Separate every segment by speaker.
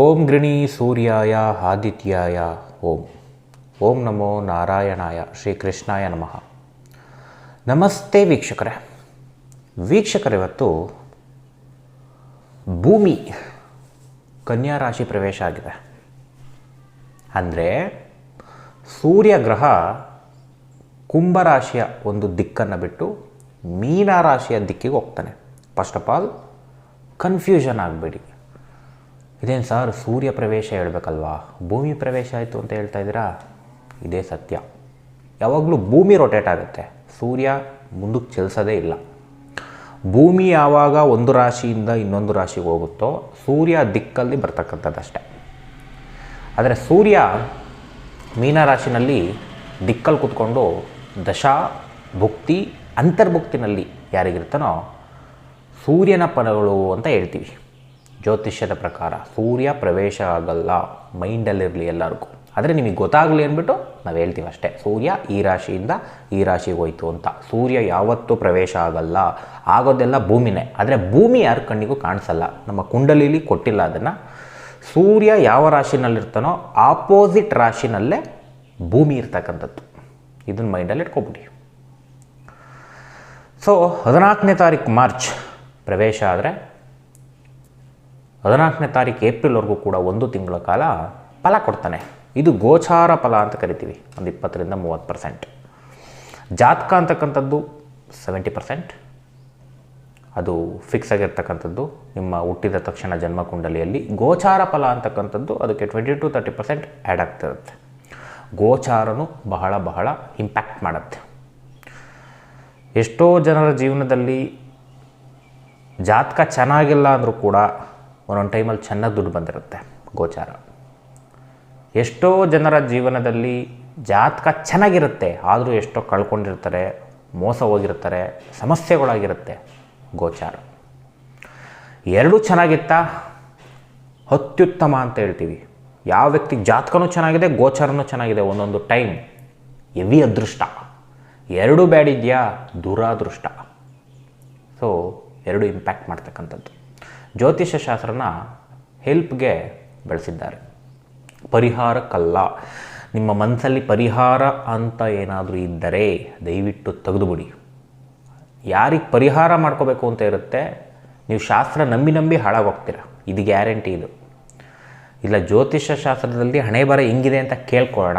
Speaker 1: ಓಂ ಗೃಣಿ ಸೂರ್ಯಾಯ ಆದಿತ್ಯಾಯ ಓಂ. ಓಂ ನಮೋ ನಾರಾಯಣಾಯ ಶ್ರೀಕೃಷ್ಣಾಯ ನಮಃ. ನಮಸ್ತೆ ವೀಕ್ಷಕರೇ, ಇವತ್ತು ಭೂಮಿ ಕನ್ಯಾ ರಾಶಿ ಪ್ರವೇಶ ಆಗಿದೆ. ಅಂದರೆ ಸೂರ್ಯಗ್ರಹ ಕುಂಭರಾಶಿಯ ಒಂದು ದಿಕ್ಕನ್ನು ಬಿಟ್ಟು ಮೀನರಾಶಿಯ ದಿಕ್ಕಿಗೆ ಹೋಗ್ತಾನೆ. ಫಸ್ಟ್ ಆಫ್ ಆಲ್ ಕನ್ಫ್ಯೂಷನ್ ಆಗಬೇಡಿ. ಇದೇನು ಸರ್ ಸೂರ್ಯ ಪ್ರವೇಶ ಹೇಳ್ಬೇಕಲ್ವಾ, ಭೂಮಿ ಪ್ರವೇಶ ಆಯಿತು ಅಂತ ಹೇಳ್ತಾ ಇದ್ದೀರಾ? ಇದೇ ಸತ್ಯ. ಯಾವಾಗಲೂ ಭೂಮಿ ರೊಟೇಟ್ ಆಗುತ್ತೆ, ಸೂರ್ಯ ಮುಂದಕ್ಕೆ ಚಲಿಸೋದೇ ಇಲ್ಲ. ಭೂಮಿ ಯಾವಾಗ ಒಂದು ರಾಶಿಯಿಂದ ಇನ್ನೊಂದು ರಾಶಿಗೆ ಹೋಗುತ್ತೋ ಸೂರ್ಯ ದಿಕ್ಕಲ್ಲಿ ಬರ್ತಕ್ಕಂಥದ್ದಷ್ಟೆ. ಆದರೆ ಸೂರ್ಯ ಮೀನರಾಶಿನಲ್ಲಿ ದಿಕ್ಕಲ್ಲಿ ಕೂತ್ಕೊಂಡು ದಶಾ ಭುಕ್ತಿ ಅಂತರ್ಭುಕ್ತಿನಲ್ಲಿ ಯಾರಿಗಿರ್ತಾನೋ ಸೂರ್ಯನ ಫಲಗಳು ಅಂತ ಹೇಳ್ತೀವಿ. ಜ್ಯೋತಿಷ್ಯದ ಪ್ರಕಾರ ಸೂರ್ಯ ಪ್ರವೇಶ ಆಗಲ್ಲ, ಮೈಂಡಲ್ಲಿರಲಿ ಎಲ್ಲರಿಗೂ. ಆದರೆ ನಿಮಗೆ ಗೊತ್ತಾಗಲಿ ಅಂದ್ಬಿಟ್ಟು ನಾವು ಹೇಳ್ತೀವಿ ಅಷ್ಟೇ. ಸೂರ್ಯ ಈ ರಾಶಿಯಿಂದ ಈ ರಾಶಿಗೆ ಹೋಯ್ತು ಅಂತ. ಸೂರ್ಯ ಯಾವತ್ತೂ ಪ್ರವೇಶ ಆಗಲ್ಲ, ಆಗೋದೆಲ್ಲ ಭೂಮಿನೇ. ಆದರೆ ಭೂಮಿ ಯಾರ ಕಣ್ಣಿಗೂ ಕಾಣಿಸಲ್ಲ, ನಮ್ಮ ಕುಂಡಲಿಲಿ ಕೊಟ್ಟಿಲ್ಲ ಅದನ್ನು. ಸೂರ್ಯ ಯಾವ ರಾಶಿನಲ್ಲಿರ್ತಾನೋ ಆಪೋಸಿಟ್ ರಾಶಿನಲ್ಲೇ ಭೂಮಿ ಇರ್ತಕ್ಕಂಥದ್ದು. ಇದನ್ನು ಮೈಂಡಲ್ಲಿ ಇಟ್ಕೊಬಿಡಿ. ಸೊ 14ನೇ ತಾರೀಕು ಮಾರ್ಚ್ ಪ್ರವೇಶ ಆದರೆ 14ನೇ ತಾರೀಕು ಏಪ್ರಿಲ್ವರೆಗೂ ಕೂಡ 1 ತಿಂಗಳ ಕಾಲ ಫಲ ಕೊಡ್ತಾನೆ. ಇದು ಗೋಚಾರ ಫಲ ಅಂತ ಕರಿತೀವಿ. ಒಂದು 20ರಿಂದ 30%. ಜಾತಕ ಅಂತಕ್ಕಂಥದ್ದು 70%. ಅದು ಫಿಕ್ಸ್ ಆಗಿರ್ತಕ್ಕಂಥದ್ದು ನಿಮ್ಮ ಹುಟ್ಟಿದ ತಕ್ಷಣ ಜನ್ಮಕುಂಡಲಿಯಲ್ಲಿ. ಗೋಚಾರ ಫಲ ಅಂತಕ್ಕಂಥದ್ದು ಅದಕ್ಕೆ 20 to 30% ಆ್ಯಡ್ ಆಗ್ತಿರುತ್ತೆ. ಗೋಚಾರನು ಬಹಳ ಇಂಪ್ಯಾಕ್ಟ್ ಮಾಡುತ್ತೆ. ಎಷ್ಟೋ ಜನರ ಜೀವನದಲ್ಲಿ ಜಾತಕ ಚೆನ್ನಾಗಿಲ್ಲ ಅಂದರೂ ಕೂಡ ಒಂದೊಂದು ಟೈಮಲ್ಲಿ ಚೆನ್ನಾಗಿ ದುಡ್ಡು ಬಂದಿರುತ್ತೆ ಗೋಚಾರ. ಎಷ್ಟೋ ಜನರ ಜೀವನದಲ್ಲಿ ಜಾತಕ ಚೆನ್ನಾಗಿರುತ್ತೆ, ಆದರೂ ಎಷ್ಟೋ ಕಳ್ಕೊಂಡಿರ್ತಾರೆ, ಮೋಸ ಹೋಗಿರ್ತಾರೆ, ಸಮಸ್ಯೆಗಳಾಗಿರುತ್ತೆ ಗೋಚಾರ. ಎರಡೂ ಚೆನ್ನಾಗಿತ್ತಾ ಅತ್ಯುತ್ತಮ ಅಂತ ಹೇಳ್ತೀವಿ. ಯಾವ ವ್ಯಕ್ತಿಗೆ ಜಾತಕನೂ ಚೆನ್ನಾಗಿದೆ, ಗೋಚಾರನೂ ಚೆನ್ನಾಗಿದೆ, ಒಂದೊಂದು ಟೈಮ್ ಹೆವಿ ಅದೃಷ್ಟ. ಎರಡೂ ಬ್ಯಾಡ್ ಇದೆಯಾ ದುರಾದೃಷ್ಟ. ಸೊ ಎರಡು ಇಂಪ್ಯಾಕ್ಟ್ ಮಾಡ್ತಕ್ಕಂಥದ್ದು. ಜ್ಯೋತಿಷ್ಯ ಶಾಸ್ತ್ರನ ಹೆಲ್ಪ್ಗೆ ಬೆಳೆಸಿದ್ದಾರೆ, ಪರಿಹಾರಕ್ಕಲ್ಲ. ನಿಮ್ಮ ಮನಸ್ಸಲ್ಲಿ ಪರಿಹಾರ ಅಂತ ಏನಾದರೂ ಇದ್ದರೆ ದಯವಿಟ್ಟು ತೆಗೆದುಬಿಡಿ. ಯಾರಿಗೆ ಪರಿಹಾರ ಮಾಡ್ಕೋಬೇಕು ಅಂತ ಇರುತ್ತೆ, ನೀವು ಶಾಸ್ತ್ರ ನಂಬಿ ಹಾಳಾಗೋಗ್ತೀರ. ಇದು ಗ್ಯಾರಂಟಿ. ಇದು ಇಲ್ಲ ಜ್ಯೋತಿಷ್ಯ ಶಾಸ್ತ್ರದಲ್ಲಿ ಹಣೆ ಬರ ಹೆಂಗಿದೆ ಅಂತ ಕೇಳ್ಕೊಳ್ಳೋಣ,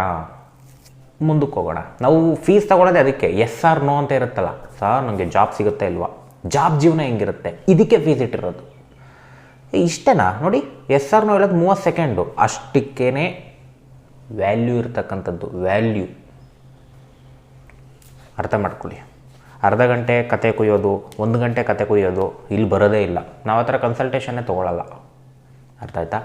Speaker 1: ಮುಂದಕ್ಕೆ ಹೋಗೋಣ. ನಾವು ಫೀಸ್ ತೊಗೊಳ್ಳೋದೇ ಅದಕ್ಕೆ. ಎಸ್ ಆರ್ ನೋ ಅಂತ ಇರುತ್ತಲ್ಲ, ಸರ್ ನನಗೆ ಜಾಬ್ ಸಿಗುತ್ತೆ ಇಲ್ವಾ, ಜಾಬ್ ಜೀವನ ಹೆಂಗಿರುತ್ತೆ, ಇದಕ್ಕೆ ಫೀಸ್ ಇಟ್ಟಿರೋದು. ಇಷ್ಟೇನಾ ನೋಡಿ, ಎಸ್ ಆರ್ ನೋ ಹೇಳೋದು 30 ಸೆಕೆಂಡು, ಅಷ್ಟಕ್ಕೇ ವ್ಯಾಲ್ಯೂ ಇರ್ತಕ್ಕಂಥದ್ದು. ವ್ಯಾಲ್ಯೂ ಅರ್ಥ ಮಾಡ್ಕೊಳ್ಳಿ. ಅರ್ಧ ಗಂಟೆ ಕತೆ ಕುಯ್ಯೋದು, 1 ಗಂಟೆ ಕತೆ ಕುಯ್ಯೋದು ಇಲ್ಲಿ ಬರೋದೇ ಇಲ್ಲ. ನಾವು ಆ ಥರ ಕನ್ಸಲ್ಟೇಷನ್ನೇ ತೊಗೊಳ್ಳಲ್ಲ. ಅರ್ಥ ಆಯ್ತಾ?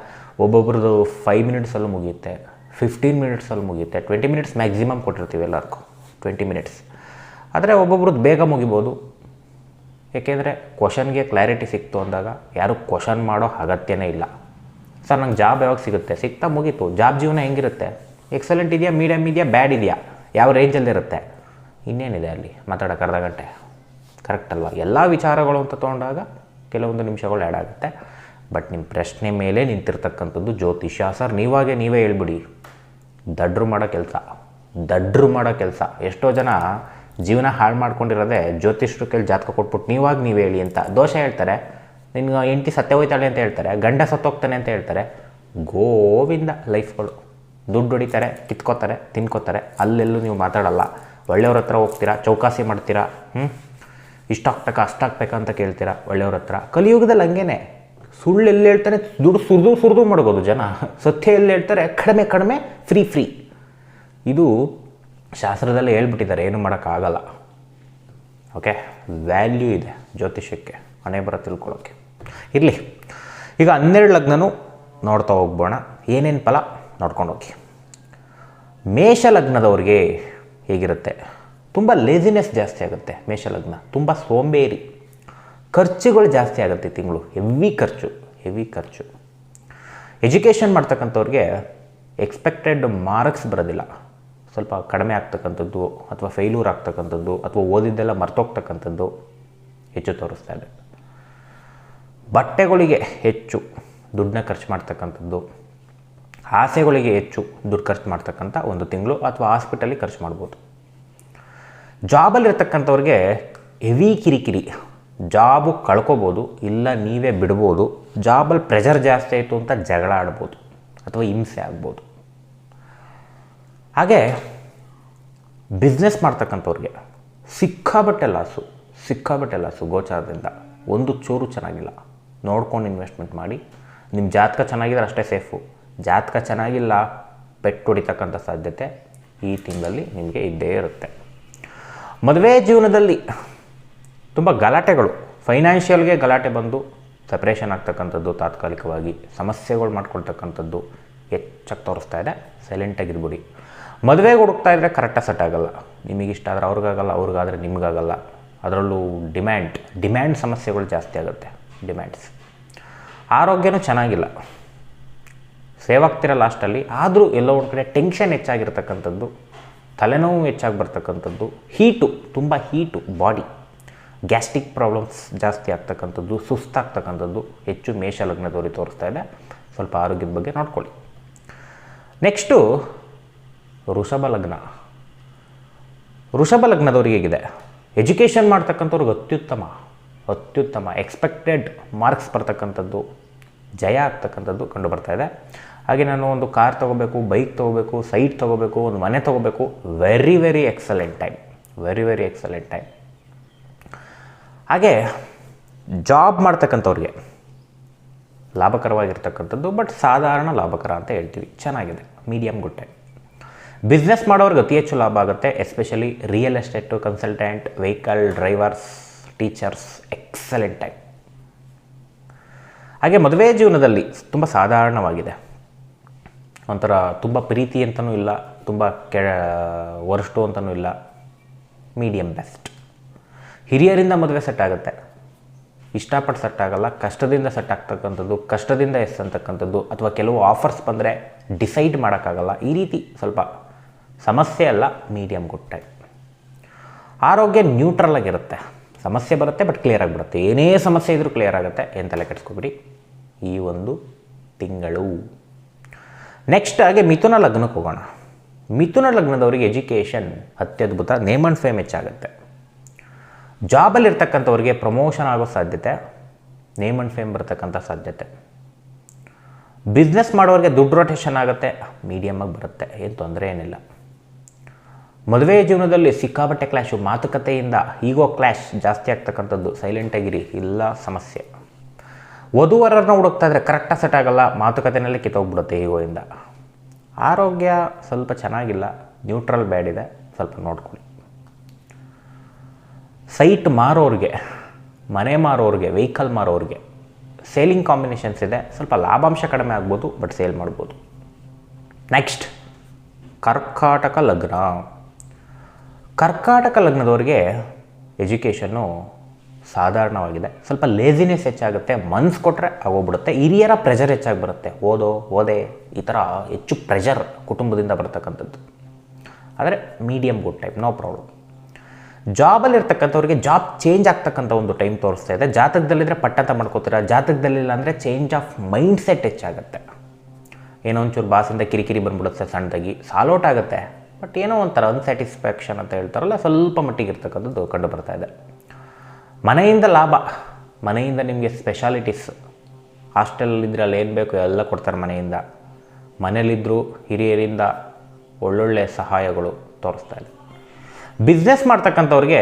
Speaker 1: ಒಬ್ಬೊಬ್ರದ್ದು 5 ಮಿನಿಟ್ಸಲ್ಲೂ ಮುಗಿಯುತ್ತೆ, 15 ಮಿನಿಟ್ಸಲ್ಲಿ ಮುಗಿಯುತ್ತೆ, 20 ಮಿನಿಟ್ಸ್ ಮ್ಯಾಕ್ಸಿಮಮ್ ಕೊಟ್ಟಿರ್ತೀವಿ ಎಲ್ಲರಿಗೂ, 20 ಮಿನಿಟ್ಸ್. ಆದರೆ ಒಬ್ಬೊಬ್ರದ್ದು ಬೇಗ ಮುಗಿಬೋದು. ಏಕೆಂದರೆ ಕ್ವಶನ್ಗೆ ಕ್ಲಾರಿಟಿ ಸಿಕ್ತು ಅಂದಾಗ ಯಾರು ಕ್ವಶನ್ ಮಾಡೋ ಅಗತ್ಯನೇ ಇಲ್ಲ. ಸರ್ ನಂಗೆ ಜಾಬ್ ಯಾವಾಗ ಸಿಗುತ್ತೆ, ಸಿಗ್ತಾ ಮುಗೀತು. ಜಾಬ್ ಜೀವನ ಹೆಂಗಿರುತ್ತೆ, ಎಕ್ಸಲೆಂಟ್ ಇದೆಯಾ, ಮೀಡಿಯಮ್ ಇದೆಯಾ, ಬ್ಯಾಡ್ ಇದೆಯಾ, ಯಾವ ರೇಂಜಲ್ಲಿರುತ್ತೆ, ಇನ್ನೇನಿದೆ ಅಲ್ಲಿ ಮಾತಾಡೋಕೆ ಅರ್ಧ ಗಂಟೆ. ಕರೆಕ್ಟ್ ಅಲ್ವಾ? ಎಲ್ಲ ವಿಚಾರಗಳು ಅಂತ ತೊಗೊಂಡಾಗ ಕೆಲವೊಂದು ನಿಮಿಷಗಳು ಆ್ಯಡ್ ಆಗುತ್ತೆ. ಬಟ್ ನಿಮ್ಮ ಪ್ರಶ್ನೆ ಮೇಲೆ ನಿಂತಿರ್ತಕ್ಕಂಥದ್ದು ಜ್ಯೋತಿಷ್ಯ. ಸರ್ ನೀವೇ ಹೇಳ್ಬಿಡಿ. ದಡ್ರು ಮಾಡೋ ಕೆಲಸ. ಎಷ್ಟೋ ಜನ ಜೀವನ ಹಾಳು ಮಾಡ್ಕೊಂಡಿರೋದೆ ಜ್ಯೋತಿಷ್ಯರು ಕೈಲಿ ಜಾತಕ ಕೊಟ್ಬಿಟ್ಟು ನೀವೇ ಹೇಳಿ ಅಂತ ದೋಷ ಹೇಳ್ತಾರೆ. ನಿನ್ಗೆ ಹೆಂಡತಿ ಸತ್ತೇ ಹೋಯ್ತಾಳೆ ಅಂತ ಹೇಳ್ತಾರೆ, ಗಂಡ ಸತ್ತೋಗ್ತಾನೆ ಅಂತ ಹೇಳ್ತಾರೆ. ಗೋವಿಂದ ಲೈಫ್ಗಳು. ದುಡ್ಡು ಹೊಡಿತಾರೆ, ಕಿತ್ಕೋತಾರೆ, ತಿನ್ಕೋತಾರೆ. ಅಲ್ಲೆಲ್ಲೂ ನೀವು ಮಾತಾಡಲ್ಲ. ಒಳ್ಳೆಯವ್ರ ಹತ್ರ ಹೋಗ್ತೀರಾ, ಚೌಕಾಸಿ ಮಾಡ್ತೀರಾ, ಇಷ್ಟಾಗ್ಬೇಕಾ ಅಷ್ಟಾಗ್ಬೇಕಾ ಅಂತ ಕೇಳ್ತೀರಾ ಒಳ್ಳೆಯವ್ರ ಹತ್ರ. ಕಲಿಯುಗದಲ್ಲಿ ಹಂಗೇನೆ. ಸುಳ್ಳು ಎಲ್ಲಿ ಹೇಳ್ತಾನೆ ದುಡ್ಡು ಸುರಿದು ಮಾಡ್ಬೋದು ಜನ. ಸತ್ಯ ಎಲ್ಲಿ ಹೇಳ್ತಾರೆ ಕಡಿಮೆ ಫ್ರೀ. ಇದು ಶಾಸ್ತ್ರದಲ್ಲಿ ಹೇಳ್ಬಿಟ್ಟಿದ್ದಾರೆ, ಏನು ಮಾಡೋಕ್ಕಾಗಲ್ಲ. ಓಕೆ, ವ್ಯಾಲ್ಯೂ ಇದೆ ಜ್ಯೋತಿಷ್ಯಕ್ಕೆ, ಹಣೆ ಬರ ತಿಳ್ಕೊಳ್ಳೋಕ್ಕೆ. ಇರಲಿ, ಈಗ 12 ಲಗ್ನನೂ ನೋಡ್ತಾ ಹೋಗ್ಬೋಣ. ಏನೇನು ಫಲ ನೋಡ್ಕೊಂಡು ಹೋಗಿ. ಮೇಷ ಲಗ್ನದವ್ರಿಗೆ ಹೇಗಿರುತ್ತೆ? ತುಂಬ ಲೇಜಿನೆಸ್ ಜಾಸ್ತಿ ಆಗುತ್ತೆ. ಮೇಷ ಲಗ್ನ ತುಂಬ ಸೋಂಬೇರಿ. ಖರ್ಚುಗಳು ಜಾಸ್ತಿ ಆಗುತ್ತೆ. ತಿಂಗಳು ಹೆವಿ ಖರ್ಚು. ಎಜುಕೇಷನ್ ಮಾಡ್ತಕ್ಕಂಥವ್ರಿಗೆ ಎಕ್ಸ್ಪೆಕ್ಟೆಡ್ ಮಾರ್ಕ್ಸ್ ಬರೋದಿಲ್ಲ. ಸ್ವಲ್ಪ ಕಡಿಮೆ ಆಗ್ತಕ್ಕಂಥದ್ದು, ಅಥವಾ ಫೇಲ್ಯೂರ್ ಆಗ್ತಕ್ಕಂಥದ್ದು, ಅಥವಾ ಓದಿದ್ದೆಲ್ಲ ಮರ್ತೋಗ್ತಕ್ಕಂಥದ್ದು ಹೆಚ್ಚು ತೋರಿಸ್ತಾ ಇದೆ. ಬಟ್ಟೆಗಳಿಗೆ ಹೆಚ್ಚು ದುಡ್ಡನ್ನ ಖರ್ಚು ಮಾಡ್ತಕ್ಕಂಥದ್ದು, ಆಸೆಗಳಿಗೆ ಹೆಚ್ಚು ದುಡ್ಡು ಖರ್ಚು ಮಾಡ್ತಕ್ಕಂಥ ಒಂದು ತಿಂಗಳು, ಅಥವಾ ಹಾಸ್ಪಿಟಲಿಗೆ ಖರ್ಚು ಮಾಡ್ಬೋದು. ಜಾಬಲ್ಲಿರ್ತಕ್ಕಂಥವ್ರಿಗೆ ಹೆವಿ ಕಿರಿಕಿರಿ, ಜಾಬು ಕಳ್ಕೊಬೋದು, ಇಲ್ಲ ನೀವೇ ಬಿಡ್ಬೋದು. ಜಾಬಲ್ಲಿ ಪ್ರೆಷರ್ ಜಾಸ್ತಿ ಆಯಿತು ಅಂತ ಜಗಳ ಆಡ್ಬೋದು ಅಥವಾ ಹಿಂಸೆ ಆಗ್ಬೋದು. ಹಾಗೆ ಬಿಸ್ನೆಸ್ ಮಾಡ್ತಕ್ಕಂಥವ್ರಿಗೆ ಸಿಕ್ಕಾಬಟ್ಟೆ ಲಾಸು ಗೋಚಾರದಿಂದ. ಒಂದು ಚೂರು ಚೆನ್ನಾಗಿಲ್ಲ, ನೋಡ್ಕೊಂಡು ಇನ್ವೆಸ್ಟ್ಮೆಂಟ್ ಮಾಡಿ. ನಿಮ್ಮ ಜಾತಕ ಚೆನ್ನಾಗಿದ್ರೆ ಅಷ್ಟೇ ಸೇಫು. ಜಾತಕ ಚೆನ್ನಾಗಿಲ್ಲ, ಪೆಟ್ಟು ಹೊಡಿತಕ್ಕಂಥ ಸಾಧ್ಯತೆ ಈ ತಿಂಗಳಲ್ಲಿ ನಿಮಗೆ ಇದ್ದೇ ಇರುತ್ತೆ. ಮದುವೆ ಜೀವನದಲ್ಲಿ ತುಂಬ ಗಲಾಟೆಗಳು, ಫೈನಾನ್ಷಿಯಲ್ಗೆ ಗಲಾಟೆ ಬಂದು ಸಪ್ರೇಷನ್ ಆಗ್ತಕ್ಕಂಥದ್ದು, ತಾತ್ಕಾಲಿಕವಾಗಿ ಸಮಸ್ಯೆಗಳು ಮಾಡ್ಕೊಳ್ತಕ್ಕಂಥದ್ದು ಹೆಚ್ಚಾಗಿ ತೋರಿಸ್ತಾ ಇದೆ. ಸೈಲೆಂಟಾಗಿರ್ಬಿಡಿ. ಮದುವೆಗೆ ಹುಡುಕ್ತಾ ಇದ್ದರೆ ಕರೆಕ್ಟಾಗಿ ಸೆಟ್ ಆಗೋಲ್ಲ. ನಿಮಗಿಷ್ಟ ಆದರೆ ಅವ್ರಿಗಾಗಲ್ಲ, ಅವ್ರಿಗಾದರೆ ನಿಮಗಾಗಲ್ಲ. ಅದರಲ್ಲೂ ಡಿಮ್ಯಾಂಡ್ ಸಮಸ್ಯೆಗಳು ಜಾಸ್ತಿ ಆಗುತ್ತೆ. ಡಿಮ್ಯಾಂಡ್ಸ್. ಆರೋಗ್ಯನೂ ಚೆನ್ನಾಗಿಲ್ಲ, ಸೇವ್ ಆಗ್ತಿರೋ ಲಾಸ್ಟಲ್ಲಿ. ಆದರೂ ಎಲ್ಲೋ ಒಂದು ಕಡೆ ಟೆನ್ಷನ್ ಹೆಚ್ಚಾಗಿರ್ತಕ್ಕಂಥದ್ದು, ತಲೆನೋವು ಹೆಚ್ಚಾಗಿ ಬರ್ತಕ್ಕಂಥದ್ದು, ತುಂಬ ಹೀಟು ಬಾಡಿ, ಗ್ಯಾಸ್ಟ್ರಿಕ್ ಪ್ರಾಬ್ಲಮ್ಸ್ ಜಾಸ್ತಿ ಆಗ್ತಕ್ಕಂಥದ್ದು, ಸುಸ್ತಾಗ್ತಕ್ಕಂಥದ್ದು ಹೆಚ್ಚು ಮೇಷ ಲಗ್ನದವ್ರಿಗೆ ತೋರಿಸ್ತಾ ಇದೆ. ಸ್ವಲ್ಪ ಆರೋಗ್ಯದ ಬಗ್ಗೆ ನೋಡ್ಕೊಳ್ಳಿ. ನೆಕ್ಸ್ಟು ವೃಷಭ ಲಗ್ನದವ್ರಿಗೆ ಹೇಗಿದೆ? ಎಜುಕೇಷನ್ ಮಾಡ್ತಕ್ಕಂಥವ್ರಿಗೆ ಅತ್ಯುತ್ತಮ ಎಕ್ಸ್ಪೆಕ್ಟೆಡ್ ಮಾರ್ಕ್ಸ್ ಬರ್ತಕ್ಕಂಥದ್ದು, ಜಯ ಆಗ್ತಕ್ಕಂಥದ್ದು ಕಂಡು ಬರ್ತಾ ಇದೆ. ಹಾಗೆ ನಾನು ಒಂದು ಕಾರ್ ತೊಗೋಬೇಕು, ಬೈಕ್ ತೊಗೋಬೇಕು, ಸೈಟ್ ತೊಗೋಬೇಕು, ಒಂದು ಮನೆ ತೊಗೋಬೇಕು, ವೆರಿ ಎಕ್ಸಲೆಂಟ್ ಟೈಮ್. ಹಾಗೆ ಜಾಬ್ ಮಾಡ್ತಕ್ಕಂಥವ್ರಿಗೆ ಲಾಭಕರವಾಗಿರ್ತಕ್ಕಂಥದ್ದು, ಬಟ್ ಸಾಧಾರಣ ಲಾಭಕರ ಅಂತ ಹೇಳ್ತೀವಿ. ಚೆನ್ನಾಗಿದೆ, ಮೀಡಿಯಮ್ ಗುಡ್ ಟೈಮ್. ಬಿಸ್ನೆಸ್ ಮಾಡೋರಿಗೆ ಅತಿ ಹೆಚ್ಚು ಲಾಭ ಆಗುತ್ತೆ. Especially real estate, consultant, vehicle drivers, teachers, excellent time. ಹಾಗೆ ಮದುವೆ ಜೀವನದಲ್ಲಿ ತುಂಬ ಸಾಧಾರಣವಾಗಿದೆ. ಒಂಥರ ತುಂಬ ಪ್ರೀತಿ ಅಂತಲೂ ಇಲ್ಲ, ತುಂಬ ವರ್ಸ್ಟು ಅಂತಲೂ ಇಲ್ಲ, ಮೀಡಿಯಮ್ ಬೆಸ್ಟ್. ಹಿರಿಯರಿಂದ ಮದುವೆ ಸೆಟ್ ಆಗುತ್ತೆ, ಇಷ್ಟಪಟ್ಟು ಸೆಟ್ ಆಗಲ್ಲ, ಕಷ್ಟದಿಂದ ಸೆಟ್ ಆಗ್ತಕ್ಕಂಥದ್ದು, ಕಷ್ಟದಿಂದ ಎಸ್ ಅಂತಕ್ಕಂಥದ್ದು, ಅಥವಾ ಕೆಲವು ಆಫರ್ಸ್ ಬಂದರೆ ಡಿಸೈಡ್ ಮಾಡೋಕ್ಕಾಗಲ್ಲ. ಈ ರೀತಿ ಸ್ವಲ್ಪ ಸಮಸ್ಯೆ ಅಲ್ಲ, ಮೀಡಿಯಮ್ ಗುಡ್ ಟೈಮ್. ಆರೋಗ್ಯ ನ್ಯೂಟ್ರಲ್ ಆಗಿರುತ್ತೆ. ಸಮಸ್ಯೆ ಬರುತ್ತೆ ಬಟ್ ಕ್ಲಿಯರ್ ಆಗಿಬಿಡುತ್ತೆ. ಏನೇ ಸಮಸ್ಯೆ ಇದ್ರೂ ಕ್ಲಿಯರ್ ಆಗುತ್ತೆ, ಏನು ತಲೆ ಕೆಡಿಸ್ಕೊಬಿಡಿ ಈ ಒಂದು ತಿಂಗಳು. ನೆಕ್ಸ್ಟ್ ಹಾಗೆ ಮಿಥುನ ಲಗ್ನಕ್ಕೆ ಹೋಗೋಣ. ಮಿಥುನ ಲಗ್ನದವರಿಗೆ ಎಜುಕೇಷನ್ ಅತ್ಯದ್ಭುತ, ನೇಮ್ ಆ್ಯಂಡ್ ಫೇಮ್ ಹೆಚ್ಚಾಗುತ್ತೆ. ಜಾಬಲ್ಲಿರ್ತಕ್ಕಂಥವ್ರಿಗೆ ಪ್ರಮೋಷನ್ ಆಗೋ ಸಾಧ್ಯತೆ, ನೇಮ್ ಆ್ಯಂಡ್ ಫೇಮ್ ಬರ್ತಕ್ಕಂಥ ಸಾಧ್ಯತೆ. ಬಿಸ್ನೆಸ್ ಮಾಡೋರಿಗೆ ದುಡ್ಡು ರೊಟೇಷನ್ ಆಗುತ್ತೆ, ಮೀಡಿಯಮಾಗಿ ಬರುತ್ತೆ, ಏನು ತೊಂದರೆ ಏನಿಲ್ಲ. ಮದುವೆ ಜೀವನದಲ್ಲಿ ಸಿಕ್ಕಾಬಟ್ಟೆ ಕ್ಲ್ಯಾಶು, ಮಾತುಕತೆಯಿಂದ ಈಗೋ ಕ್ಲ್ಯಾಶ್ ಜಾಸ್ತಿ ಆಗ್ತಕ್ಕಂಥದ್ದು, ಸೈಲೆಂಟಾಗಿರಿ, ಇಲ್ಲ ಸಮಸ್ಯೆ. ವಧುವರರನ್ನ ಹುಡುಕ್ತಾ ಇದ್ದರೆ ಕರೆಕ್ಟಾಗಿ ಸೆಟ್ ಆಗಲ್ಲ, ಮಾತುಕತೆಯಲ್ಲೇ ಕಿತ್ತೋಗ್ಬಿಡುತ್ತೆ ಈಗೋಯಿಂದ. ಆರೋಗ್ಯ ಸ್ವಲ್ಪ ಚೆನ್ನಾಗಿಲ್ಲ, ನ್ಯೂಟ್ರಲ್ ಬ್ಯಾಡ್ ಇದೆ, ಸ್ವಲ್ಪ ನೋಡ್ಕೊಳ್ಳಿ. ಸೈಟ್ ಮಾರೋರಿಗೆ, ಮನೆ ಮಾರೋರಿಗೆ, ವೆಹಿಕಲ್ ಮಾರೋರಿಗೆ ಸೇಲಿಂಗ್ ಕಾಂಬಿನೇಷನ್ಸ್ ಇದೆ. ಸ್ವಲ್ಪ ಲಾಭಾಂಶ ಕಡಿಮೆ ಆಗ್ಬೋದು, ಬಟ್ ಸೇಲ್ ಮಾಡ್ಬೋದು. ನೆಕ್ಸ್ಟ್ ಕರ್ಕಾಟಕ ಲಗ್ನದವ್ರಿಗೆ ಎಜುಕೇಷನ್ನು ಸಾಧಾರಣವಾಗಿದೆ. ಸ್ವಲ್ಪ ಲೇಜಿನೆಸ್ ಹೆಚ್ಚಾಗುತ್ತೆ, ಮನ್ಸು ಕೊಟ್ಟರೆ ಆಗೋಗ್ಬಿಡುತ್ತೆ. ಹಿರಿಯರ ಪ್ರೆಷರ್ ಹೆಚ್ಚಾಗಿ ಬರುತ್ತೆ, ಓದೆ ಈ ಥರ ಹೆಚ್ಚು ಪ್ರೆಷರ್ ಕುಟುಂಬದಿಂದ ಬರ್ತಕ್ಕಂಥದ್ದು. ಆದರೆ medium good time, no problem. ಜಾಬಲ್ಲಿರ್ತಕ್ಕಂಥವ್ರಿಗೆ ಜಾಬ್ ಚೇಂಜ್ ಆಗ್ತಕ್ಕಂಥ ಒಂದು ಟೈಮ್ ತೋರಿಸ್ತಾ ಇದೆ. ಜಾತಕದಲ್ಲಿದ್ದರೆ ಪಟ್ಟಂತ ಮಾಡ್ಕೋತೀರ, ಜಾತಕದಲ್ಲಿಲ್ಲ ಅಂದರೆ ಚೇಂಜ್ ಆಫ್ ಮೈಂಡ್ ಸೆಟ್ ಹೆಚ್ಚಾಗುತ್ತೆ. ಏನೋ ಒಂಚೂರು ಬಾಸಿಂದ ಕಿರಿಕಿರಿ ಬಂದ್ಬಿಡುತ್ತೆ, ಸಣ್ಣದಾಗಿ ಸಾಲೋಟ್ ಆಗುತ್ತೆ, ಬಟ್ ಏನೋ ಒಂಥರ ಅನ್ಸ್ಯಾಟಿಸ್ಫ್ಯಾಕ್ಷನ್ ಅಂತ ಹೇಳ್ತಾರಲ್ಲ, ಸ್ವಲ್ಪ ಮಟ್ಟಿಗೆ ಇರ್ತಕ್ಕಂಥದ್ದು ಕಂಡು ಬರ್ತಾ ಇದೆ. ಮನೆಯಿಂದ ಲಾಭ, ಮನೆಯಿಂದ ನಿಮಗೆ ಸ್ಪೆಷಾಲಿಟೀಸ್. ಹಾಸ್ಟೆಲಲ್ಲಿದ್ದರೆ ಅಲ್ಲಿ ಏನು ಬೇಕು ಎಲ್ಲ ಕೊಡ್ತಾರೆ ಮನೆಯಿಂದ. ಮನೇಲಿದ್ದರೂ ಹಿರಿಯರಿಂದ ಒಳ್ಳೊಳ್ಳೆ ಸಹಾಯಗಳು ತೋರಿಸ್ತಾ ಇದೆ. ಬಿಸ್ನೆಸ್ ಮಾಡ್ತಕ್ಕಂಥವ್ರಿಗೆ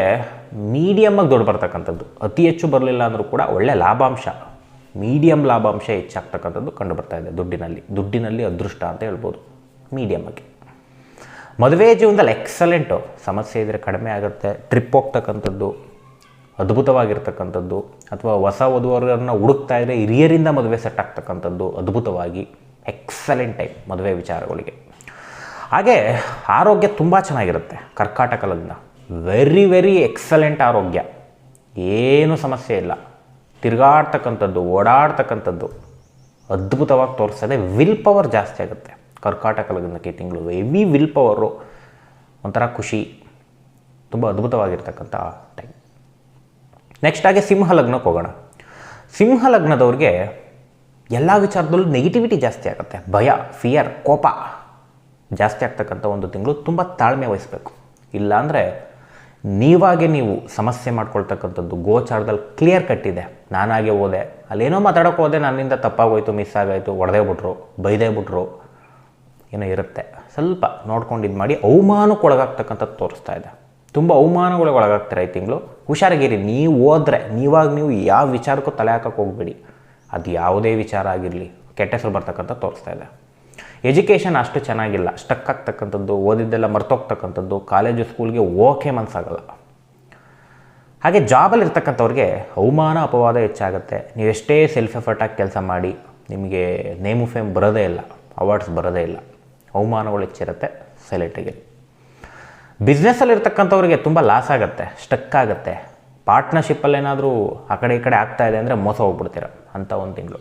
Speaker 1: ಮೀಡಿಯಮ್ಮಾಗಿ ದುಡ್ಡು ಬರ್ತಕ್ಕಂಥದ್ದು, ಅತಿ ಹೆಚ್ಚು ಬರಲಿಲ್ಲ ಅಂದರೂ ಕೂಡ ಒಳ್ಳೆ ಲಾಭಾಂಶ, ಮೀಡಿಯಮ್ ಲಾಭಾಂಶ ಹೆಚ್ಚಾಗ್ತಕ್ಕಂಥದ್ದು ಕಂಡು ಬರ್ತಾ ಇದೆ. ದುಡ್ಡಿನಲ್ಲಿ ಅದೃಷ್ಟ ಅಂತ ಹೇಳ್ಬೋದು, ಮೀಡಿಯಮ್ಮಾಗಿ. ಮದುವೆ ಜೀವನದಲ್ಲಿ ಎಕ್ಸಲೆಂಟು, ಸಮಸ್ಯೆ ಇದ್ದರೆ ಕಡಿಮೆ ಆಗುತ್ತೆ. ಟ್ರಿಪ್ ಹೋಗ್ತಕ್ಕಂಥದ್ದು ಅದ್ಭುತವಾಗಿರ್ತಕ್ಕಂಥದ್ದು, ಅಥವಾ ಹೊಸ ವಧುವರನ್ನು ಹುಡುಕ್ತಾ ಇದ್ದರೆ ಹಿರಿಯರಿಂದ ಮದುವೆ ಸೆಟ್ ಆಗ್ತಕ್ಕಂಥದ್ದು ಅದ್ಭುತವಾಗಿ ಎಕ್ಸಲೆಂಟ್ ಟೈಮ್ ಮದುವೆ ವಿಚಾರಗಳಿಗೆ. ಹಾಗೆ ಆರೋಗ್ಯ ತುಂಬ ಚೆನ್ನಾಗಿರುತ್ತೆ. ಕರ್ಕಾಟಕ ಲಗ್ನ ವೆರಿ ಎಕ್ಸಲೆಂಟ್ ಆರೋಗ್ಯ, ಏನೂ ಸಮಸ್ಯೆ ಇಲ್ಲ. ತಿರುಗಾಡ್ತಕ್ಕಂಥದ್ದು, ಓಡಾಡ್ತಕ್ಕಂಥದ್ದು ಅದ್ಭುತವಾಗಿ ತೋರಿಸ್ತದೆ. ವಿಲ್ ಪವರ್ ಜಾಸ್ತಿ ಆಗುತ್ತೆ ಕರ್ಕಾಟಕ ಲಗ್ನಕ್ಕೆ ಈ ತಿಂಗಳು. ಹೆವಿ ವಿಲ್ ಪವರು, ಒಂಥರ ಖುಷಿ, ತುಂಬ ಅದ್ಭುತವಾಗಿರ್ತಕ್ಕಂಥ ಟೈಮ್. ನೆಕ್ಸ್ಟ್ ಹಾಗೆ ಸಿಂಹ ಲಗ್ನಕ್ಕೆ ಹೋಗೋಣ. ಸಿಂಹ ಲಗ್ನದವ್ರಿಗೆ ಎಲ್ಲ ವಿಚಾರದಲ್ಲೂ ನೆಗೆಟಿವಿಟಿ ಜಾಸ್ತಿ ಆಗುತ್ತೆ, ಭಯ, ಫಿಯರ್, ಕೋಪ ಜಾಸ್ತಿ ಆಗ್ತಕ್ಕಂಥ ಒಂದು ತಿಂಗಳು. ತುಂಬ ತಾಳ್ಮೆ ವಹಿಸಬೇಕು, ಇಲ್ಲಾಂದರೆ ನೀವಾಗೆ ನೀವು ಸಮಸ್ಯೆ ಮಾಡ್ಕೊಳ್ತಕ್ಕಂಥದ್ದು. ಗೋಚಾರದಲ್ಲಿ ಕ್ಲಿಯರ್ ಕಟ್ಟಿದೆ, ನಾನಾಗೆ ಹೋದೆ, ಅಲ್ಲೇನೋ ಮಾತಾಡೋಕೆ ಹೋದೆ, ನನ್ನಿಂದ ತಪ್ಪಾಗೋಯ್ತು, ಮಿಸ್ ಆಗಾಯಿತು, ಹೊಡೆದೇ ಬಿಟ್ರು, ಬೈದೇ ಬಿಟ್ರು, ಏನೋ ಇರುತ್ತೆ. ಸ್ವಲ್ಪ ನೋಡ್ಕೊಂಡು ಇದು ಮಾಡಿ. ಅವಮಾನಕ್ಕೆ ಒಳಗಾಗ್ತಕ್ಕಂಥದ್ದು ತೋರಿಸ್ತಾ ಇದೆ, ತುಂಬ ಅವಮಾನಗಳಿಗೆ ಒಳಗಾಗ್ತಾರೆ ಈ ತಿಂಗಳು. ಹುಷಾರಾಗಿರಿ. ನೀವು ಹೋದರೆ ನೀವು ಯಾವ ವಿಚಾರಕ್ಕೂ ತಲೆ ಹಾಕಕ್ಕೆ ಹೋಗಬೇಡಿ. ಅದು ಯಾವುದೇ ವಿಚಾರ ಆಗಿರಲಿ, ಕೆಟ್ಟ ಹೆಸರು ಬರ್ತಕ್ಕಂಥ ತೋರಿಸ್ತಾ ಇದೆ. ಎಜುಕೇಷನ್ ಅಷ್ಟು ಚೆನ್ನಾಗಿಲ್ಲ, ಸ್ಟಕ್ ಆಗ್ತಕ್ಕಂಥದ್ದು, ಓದಿದ್ದೆಲ್ಲ ಮರ್ತೋಗ್ತಕ್ಕಂಥದ್ದು, ಕಾಲೇಜು ಸ್ಕೂಲ್ಗೆ ಓಕೆ ಮನಸ್ಸಾಗಲ್ಲ. ಹಾಗೆ ಜಾಬಲ್ಲಿ ಇರ್ತಕ್ಕಂಥವ್ರಿಗೆ ಅವಮಾನ ಅಪವಾದ ಹೆಚ್ಚಾಗುತ್ತೆ. ನೀವೆಷ್ಟೇ ಸೆಲ್ಫ್ ಎಫರ್ಟಾಗಿ ಕೆಲಸ ಮಾಡಿ ನಿಮಗೆ ನೇಮು ಫೇಮ್ ಬರೋದೇ ಇಲ್ಲ, ಅವಾರ್ಡ್ಸ್ ಬರೋದೇ ಇಲ್ಲ, ಅವಮಾನಗಳು ಹೆಚ್ಚಿರುತ್ತೆ. ಸೈಲೆಂಟಾಗಿರಿ. ಬಿಸ್ನೆಸ್ಸಲ್ಲಿ ಇರ್ತಕ್ಕಂಥವ್ರಿಗೆ ತುಂಬ ಲಾಸ್ ಆಗುತ್ತೆ, ಸ್ಟಕ್ ಆಗುತ್ತೆ. ಪಾರ್ಟ್ನರ್ಶಿಪ್ಪಲ್ಲೇನಾದರೂ ಆ ಕಡೆ ಈ ಕಡೆ ಆಗ್ತಾಯಿದೆ ಅಂದರೆ ಮೋಸ ಹೋಗ್ಬಿಡ್ತೀರ ಅಂಥ ಒಂದು ತಿಂಗಳು.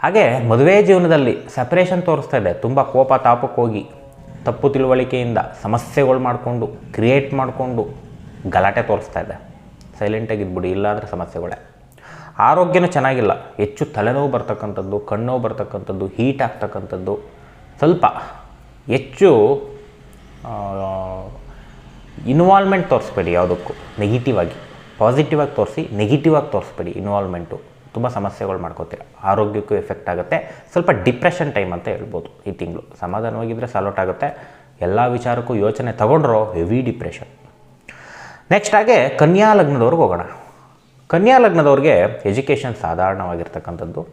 Speaker 1: ಹಾಗೆ ಮದುವೆ ಜೀವನದಲ್ಲಿ ಸಪ್ರೇಷನ್ ತೋರಿಸ್ತಾ ಇದೆ. ತುಂಬ ಕೋಪ ತಾಪಕ್ಕೆ ಹೋಗಿ ತಪ್ಪು ತಿಳುವಳಿಕೆಯಿಂದ ಸಮಸ್ಯೆಗಳು ಮಾಡಿಕೊಂಡು ಕ್ರಿಯೇಟ್ ಮಾಡಿಕೊಂಡು ಗಲಾಟೆ ತೋರಿಸ್ತಾ ಇದೆ. ಸೈಲೆಂಟಾಗಿದ್ಬಿಡಿ, ಇಲ್ಲಾಂದರೆ ಸಮಸ್ಯೆಗಳೇ. ಆರೋಗ್ಯನೂ ಚೆನ್ನಾಗಿಲ್ಲ, ಹೆಚ್ಚು ತಲೆನೋವು ಬರ್ತಕ್ಕಂಥದ್ದು, ಕಣ್ಣೋವು ಬರ್ತಕ್ಕಂಥದ್ದು, ಹೀಟ್ ಆಗ್ತಕ್ಕಂಥದ್ದು, ಸ್ವಲ್ಪ ಹೆಚ್ಚು ಇನ್ವಾಲ್ವ್ಮೆಂಟ್ ತೋರಿಸ್ಬೇಡಿ ಯಾವುದಕ್ಕೂ. ನೆಗೆಟಿವ್ ಆಗಿ ಪಾಸಿಟಿವ್ ಆಗಿ ತೋರಿಸಿ, ನೆಗೆಟಿವ್ ಆಗಿ ತೋರಿಸ್ಬೇಡಿ ಇನ್ವಾಲ್ವ್ಮೆಂಟು. ತುಂಬ ಸಮಸ್ಯೆಗಳು ಮಾಡ್ಕೋತೀರ, ಆರೋಗ್ಯಕ್ಕೂ ಎಫೆಕ್ಟ್ ಆಗುತ್ತೆ. ಸ್ವಲ್ಪ ಡಿಪ್ರೆಷನ್ ಟೈಮ್ ಅಂತ ಹೇಳ್ಬೋದು ಈ ತಿಂಗಳು. ಸಮಾಧಾನವಾಗಿದ್ದರೆ ಸಾಲೋಟ್ ಆಗುತ್ತೆ. ಎಲ್ಲ ವಿಚಾರಕ್ಕೂ ಯೋಚನೆ ತಗೊಂಡ್ರೋ ಹೆವಿ ಡಿಪ್ರೆಷನ್. ನೆಕ್ಸ್ಟ್ ಹಾಗೆ ಕನ್ಯಾ ಲಗ್ನದವ್ರಿಗೆ ಹೋಗೋಣ. ಕನ್ಯಾ ಲಗ್ನದವ್ರಿಗೆ ಎಜುಕೇಷನ್ ಸಾಧಾರಣವಾಗಿರ್ತಕ್ಕಂಥದ್ದು